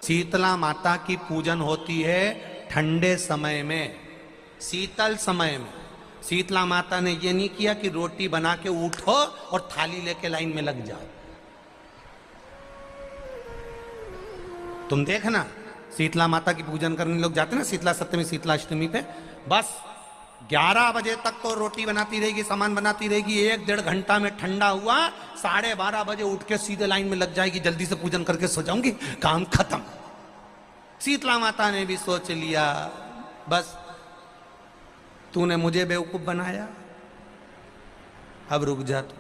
शीतला माता की पूजन होती है ठंडे समय में, शीतल समय में। शीतला माता ने ये नहीं किया कि रोटी बना के उठो और थाली लेके लाइन में लग जाओ। तुम देखना शीतला माता की पूजन करने लोग जाते ना शीतला सप्तमी शीतला अष्टमी पे, बस 11 बजे तक तो रोटी बनाती रहेगी, सामान बनाती रहेगी। 1-1.5 घंटा में ठंडा हुआ, 12:30 बजे उठ के सीधे लाइन में लग जाएगी, जल्दी से पूजन करके सो जाऊंगी, काम खत्म। शीतला माता ने भी सोच लिया बस तूने मुझे बेवकूफ बनाया, अब रुक जा तू।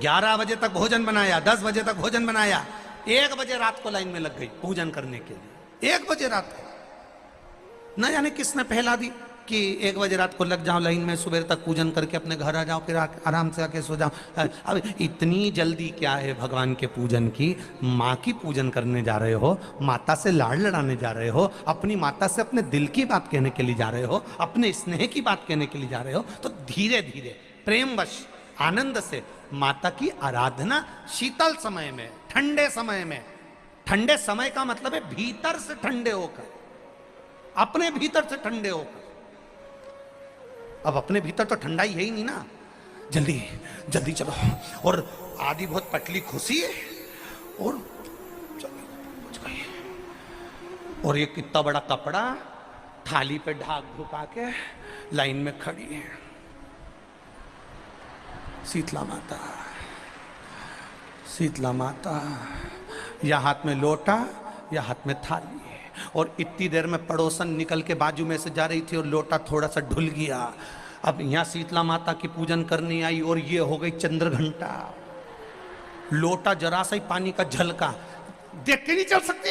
11 बजे तक भोजन बनाया, 10 बजे तक भोजन बनाया, 1 बजे रात को लाइन में लग गई पूजन करने के लिए। 1 बजे रात को न जाने किसने पहला दी कि 1 बजे रात को लग जाओ लाइन में, सुबह तक पूजन करके अपने घर आ जाओ, फिर आराम से आके सो जाओ। अब इतनी जल्दी क्या है भगवान के पूजन की? माँ की पूजन करने जा रहे हो, माता से लाड़ लड़ाने जा रहे हो, अपनी माता से अपने दिल की बात कहने के लिए जा रहे हो, अपने स्नेह की बात कहने के लिए जा रहे हो, तो धीरे धीरे प्रेमवश आनंद से माता की आराधना शीतल समय में, ठंडे समय में। ठंडे समय का मतलब है भीतर से ठंडे होकर, अपने भीतर से ठंडे होकर। अब अपने भीतर तो ठंडा ही है ही नहीं ना, जल्दी जल्दी चलो। और आधी बहुत पतली खुशी है और और ये कितना बड़ा कपड़ा थाली पे ढाक ढुका के लाइन में खड़ी है शीतला माता। शीतला माता या हाथ में लोटा या हाथ में थाली, और इतनी देर में पड़ोसन निकल के बाजू में से जा रही थी और लोटा थोड़ा सा ढुल गया। अब यहाँ शीतला माता की पूजन करनी आई और ये हो गई चंद्र घंटा। लोटा जरा सा ही पानी का झलका, देख के नहीं चल सकती।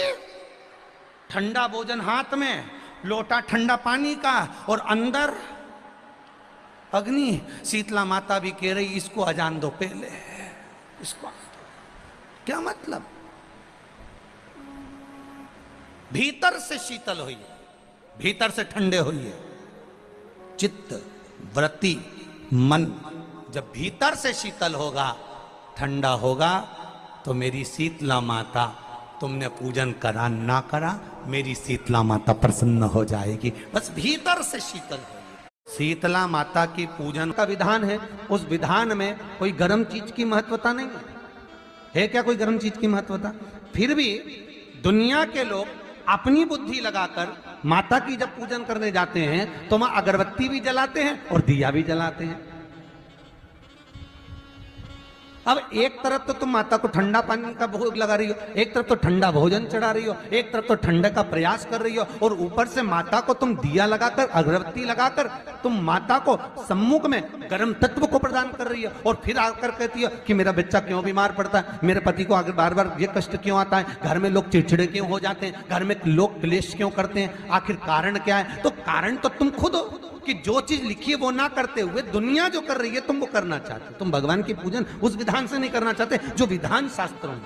ठंडा भोजन हाथ में, लोटा ठंडा पानी का, और अंदर अग्नि। शीतला माता भी कह रही इसको अजान दो पहले, इसको क्या मतलब? भीतर से शीतल होइए, भीतर से ठंडे होइए। चित्त, वृत्ति, मन जब भीतर से शीतल होगा, ठंडा होगा, तो मेरी शीतला माता, तुमने पूजन करा ना करा, मेरी शीतला माता प्रसन्न हो जाएगी। बस भीतर से शीतल होइए। शीतला माता की पूजन का विधान है, उस विधान में कोई गर्म चीज की महत्वता नहीं है। क्या कोई गर्म चीज की महत्वता? फिर भी दुनिया के लोग अपनी बुद्धि लगाकर माता की जब पूजन करने जाते हैं तो वहां अगरबत्ती भी जलाते हैं और दिया भी जलाते हैं। अब एक तरफ तो तुम माता को ठंडा पानी का भोग लगा रही हो, एक तरफ तो ठंडा भोजन चढ़ा रही हो, एक तरफ तो ठंडे का प्रयास कर रही हो, और ऊपर से माता को तुम दिया लगाकर, अगरबत्ती लगाकर तुम माता को सम्मुख में गर्म तत्व को प्रदान कर रही हो। और फिर आकर कहती हो कि मेरा बच्चा क्यों बीमार पड़ता है, मेरे पति को आगे बार बार ये कष्ट क्यों आता है, घर में लोग चिड़चिड़े क्यों हो जाते हैं, घर में लोग क्लेश क्यों करते हैं, आखिर कारण क्या है? तो कारण तो तुम खुद हो कि जो चीज लिखी है वो ना करते हुए दुनिया जो कर रही है तुम वो करना चाहते हो। तुम भगवान की पूजन उस विधान से नहीं करना चाहते जो विधान शास्त्रों में।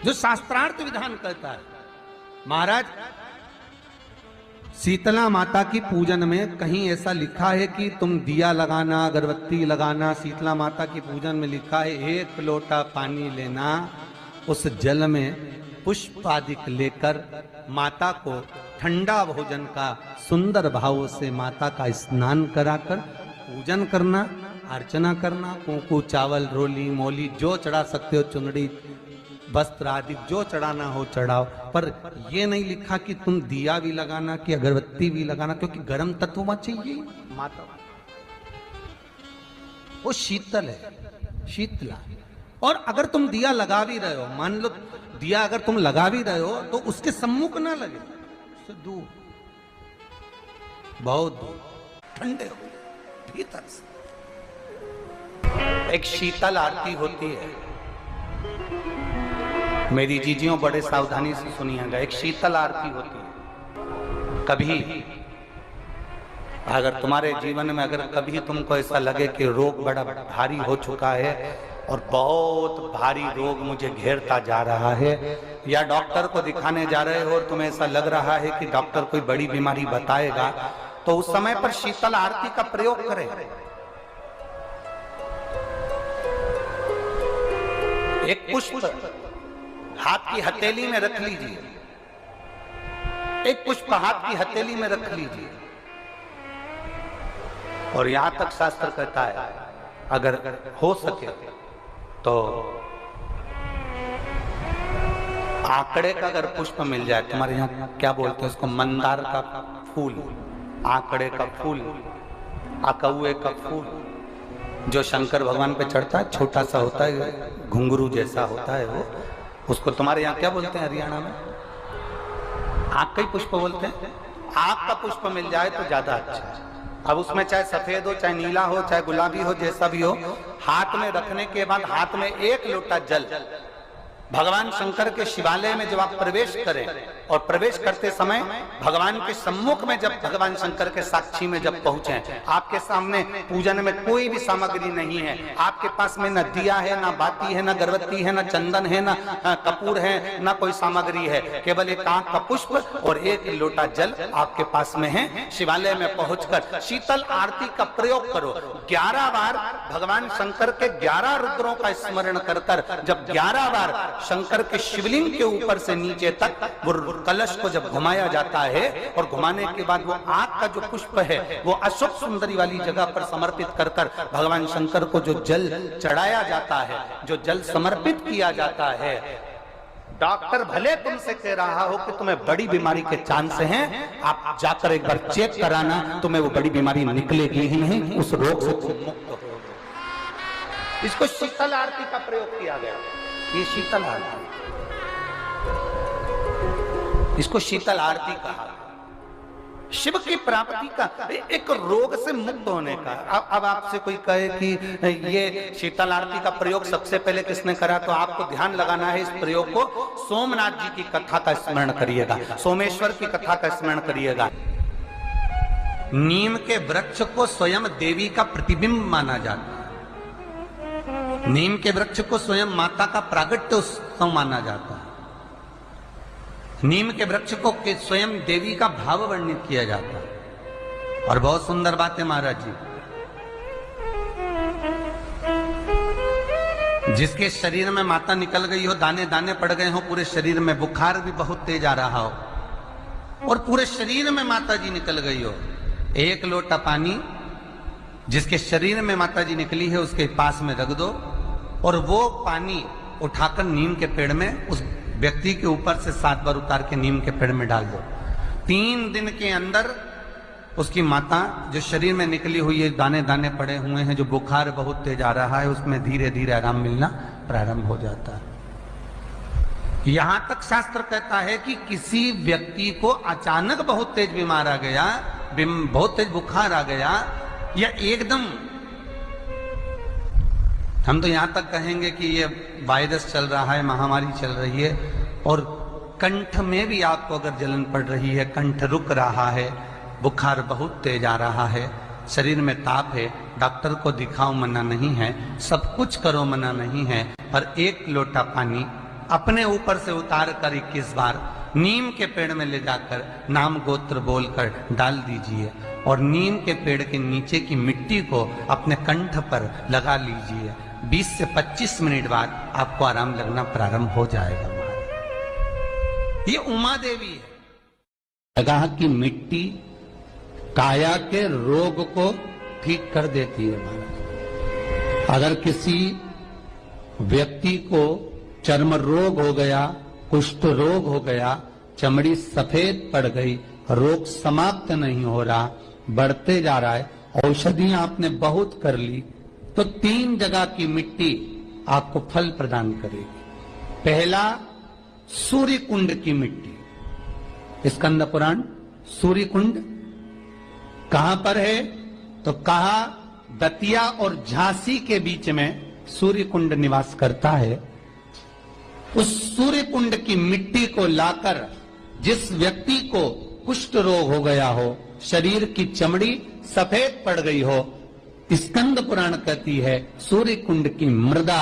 जो शास्त्रार्थ विधान कहता है। महाराज, शीतला माता की पूजन में कहीं ऐसा लिखा है कि तुम दिया लगाना, अगरबत्ती लगाना? शीतला माता की पूजन में लिखा है 1 लोटा पानी लेना, उस जल में पुष्प आदि लेकर माता को ठंडा भोजन का सुंदर भाव से माता का स्नान कराकर पूजन करना, अर्चना करना। कुंकू, चावल, रोली, मोली जो चढ़ा सकते हो, चुनरी, वस्त्र आदि जो चढ़ाना हो चढ़ाओ, पर यह नहीं लिखा कि तुम दिया भी लगाना कि अगरबत्ती भी लगाना, क्योंकि गर्म तत्व वहां चाहिए। माता वो शीतल है, शीतला। और अगर तुम दिया लगा भी रहे हो, मान लो दिया अगर तुम लगा भी रहे हो तो उसके सम्मुख ना लगे, उससे दूर, बहुत दूर, ठंडे हो भीतर से। एक शीतल आरती होती है, मेरी जीजियों बड़े सावधानी से सुनिएगा। एक शीतल आरती होती है। कभी अगर तुम्हारे जीवन में अगर कभी तुमको ऐसा लगे कि रोग बड़ा भारी हो चुका है और बहुत भारी रोग मुझे घेरता जा रहा है, या डॉक्टर को दिखाने जा रहे हो और तुम्हें ऐसा लग रहा है कि डॉक्टर कोई बड़ी बीमारी बताएगा, तो उस समय पर शीतल आरती का प्रयोग करें। एक पुष्प हाथ की हथेली में रख लीजिए, एक पुष्प हाथ की हथेली में रख लीजिए। और यहां तक शास्त्र कहता है अगर हो सके तो आंकड़े का अगर पुष्प मिल जाए, तुम्हारे यहाँ क्या बोलते हैं उसको, मंदार का फूल, आंकड़े का फूल, अकौए का फूल, जो शंकर भगवान पे चढ़ता है, छोटा सा होता है, घुंघरू जैसा होता है वो, उसको तुम्हारे यहाँ क्या बोलते हैं हरियाणा में? आंख का ही पुष्प बोलते हैं। आंख का पुष्प मिल जाए तो ज्यादा अच्छा है। अब उसमें चाहे सफेद हो, चाहे नीला हो, चाहे गुलाबी हो, जैसा भी हो, हाथ में रखने के बाद हाथ में एक लोटा जल, भगवान शंकर के शिवालय में जब आप प्रवेश करें और प्रवेश करते समय भगवान के सम्मुख में, जब भगवान शंकर के साक्षी में जब पहुंचे, आपके सामने पूजन में कोई भी सामग्री नहीं है, आपके पास में न दिया है, ना बाती है, ना गर्भवती है, ना चंदन है, ना कपूर है, ना कोई सामग्री है, केवल एक आंख का पुष्प और एक लोटा जल आपके पास में है। शिवालय में पहुंचकर शीतल आरती का प्रयोग करो। 11 बार भगवान शंकर के 11 रुद्रों का स्मरण कर जब 11 बार शंकर के शिवलिंग के ऊपर से नीचे तक वो कलश को जब घुमाया जाता है और घुमाने के बाद वो आग का जो पुष्प है वो अशोक सुंदरी वाली जगह पर समर्पित कर भगवान शंकर को जो जल चढ़ाया जाता है, जो जल समर्पित किया जाता है, डॉक्टर भले तुमसे कह रहा हो कि तुम्हें बड़ी बीमारी के चांस हैं, आप जाकर एक बार चेक कराना, तुम्हें वो बड़ी बीमारी निकलेगी ही नहीं, उस रोग से तुम मुक्त हो। इसको शीतल आरती का प्रयोग किया गया। ये शीतल आरती, इसको शीतल आरती कहा। शिव की प्राप्ति का, एक रोग से मुक्त होने का। अब आपसे कोई कहे कि ये शीतल आरती का प्रयोग सबसे पहले किसने करा, तो आपको ध्यान लगाना है इस प्रयोग को। सोमनाथ जी की कथा का स्मरण करिएगा, सोमेश्वर की कथा का स्मरण करिएगा। नीम के वृक्ष को स्वयं देवी का प्रतिबिंब माना जाता है। नीम के वृक्ष को स्वयं माता का प्रागट्य उत्सव माना जाता है। नीम के वृक्ष को स्वयं देवी का भाव वर्णित किया जाता है। और बहुत सुंदर बात है महाराज जी, जिसके शरीर में माता निकल गई हो, दाने दाने पड़ गए हो पूरे शरीर में, बुखार भी बहुत तेज आ रहा हो और पूरे शरीर में माता जी निकल गई हो, एक लोटा पानी जिसके शरीर में माता जी निकली है उसके पास में रख दो और वो पानी उठाकर नीम के पेड़ में उस व्यक्ति के ऊपर से 7 बार उतार के नीम के पेड़ में डाल दो। 3 दिन के अंदर उसकी माता जो शरीर में निकली हुई है, दाने दाने पड़े हुए हैं, जो बुखार बहुत तेज आ रहा है, उसमें धीरे धीरे आराम मिलना प्रारंभ हो जाता है। यहां तक शास्त्र कहता है कि किसी व्यक्ति को अचानक बहुत तेज बीमार आ गया, बहुत तेज बुखार आ गया, या एकदम, हम तो यहां तक कहेंगे कि ये वायरस चल रहा है, महामारी चल रही है, और कंठ में भी आपको अगर जलन पड़ रही है, कंठ रुक रहा है, बुखार बहुत तेज आ रहा है, शरीर में ताप है, डॉक्टर को दिखाओ मना नहीं है, सब कुछ करो मना नहीं है, पर एक लोटा पानी अपने ऊपर से उतार कर 21 बार नीम के पेड़ में ले जाकर नाम गोत्र बोलकर डाल दीजिए और नीम के पेड़ के नीचे की मिट्टी को अपने कंठ पर लगा लीजिए। 20 से 25 मिनट बाद आपको आराम लगना प्रारंभ हो जाएगा। ये उमा देवी है। जगह की मिट्टी काया के रोग को ठीक कर देती है महाराज। अगर किसी व्यक्ति को चर्म रोग हो गया, कुष्ठ रोग हो गया, चमड़ी सफेद पड़ गई, रोग समाप्त नहीं हो रहा, बढ़ते जा रहा है, औषधियां आपने बहुत कर ली, तो 3 जगह की मिट्टी आपको फल प्रदान करेगी। पहला, सूर्य कुंड की मिट्टी। स्कंद पुराण सूर्य कुंड कहां पर है, तो कहा दतिया और झांसी के बीच में सूर्य कुंड निवास करता है। उस सूर्य कुंड की मिट्टी को लाकर जिस व्यक्ति को कुष्ठ रोग हो गया हो, शरीर की चमड़ी सफेद पड़ गई हो, स्कंद पुराण कहती है सूर्य कुंड की मृदा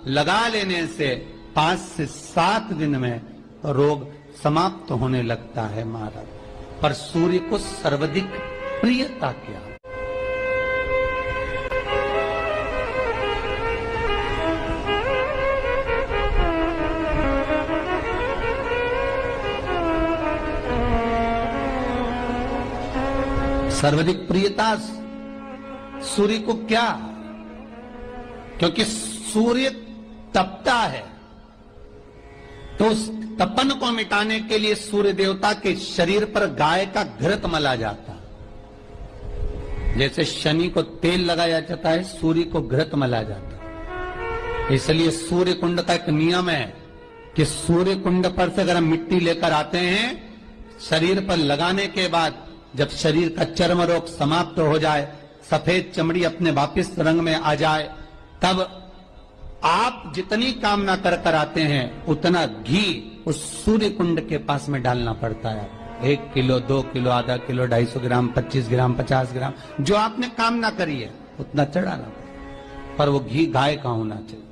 लगा लेने से 5 से 7 दिन में रोग समाप्त होने लगता है महाराज। पर सूर्य को सर्वाधिक प्रियता क्या? सर्वाधिक प्रियता सूर्य को क्या? क्योंकि सूर्य तपता है, तो उस तपन को मिटाने के लिए सूर्य देवता के शरीर पर गाय का घृत मला जाता। जैसे शनि को तेल लगाया जाता है, सूर्य को घृत मला जाता। इसलिए सूर्य कुंड का एक नियम है कि सूर्य कुंड पर से अगर हम मिट्टी लेकर आते हैं, शरीर पर लगाने के बाद जब शरीर का चर्म रोग समाप्त हो जाए, सफेद चमड़ी अपने वापिस रंग में आ जाए, तब आप जितनी कामना कर आते हैं उतना घी उस सूर्य कुंड के पास में डालना पड़ता है। 1 किलो, 2 किलो, आधा किलो, 250 ग्राम, 25 ग्राम, 50 ग्राम, जो आपने कामना करी है उतना चढ़ाना पड़ता। पर वो घी गाय का होना चाहिए,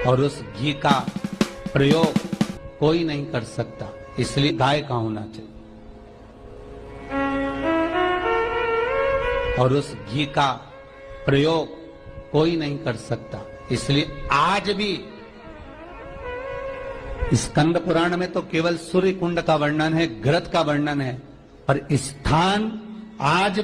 और उस घी का प्रयोग कोई नहीं कर सकता, इसलिए गाय का होना चाहिए। और उस घी का प्रयोग कोई नहीं कर सकता, इसलिए आज भी स्कंद पुराण में तो केवल सूर्य कुंड का वर्णन है, घृत का वर्णन है, पर स्थान आज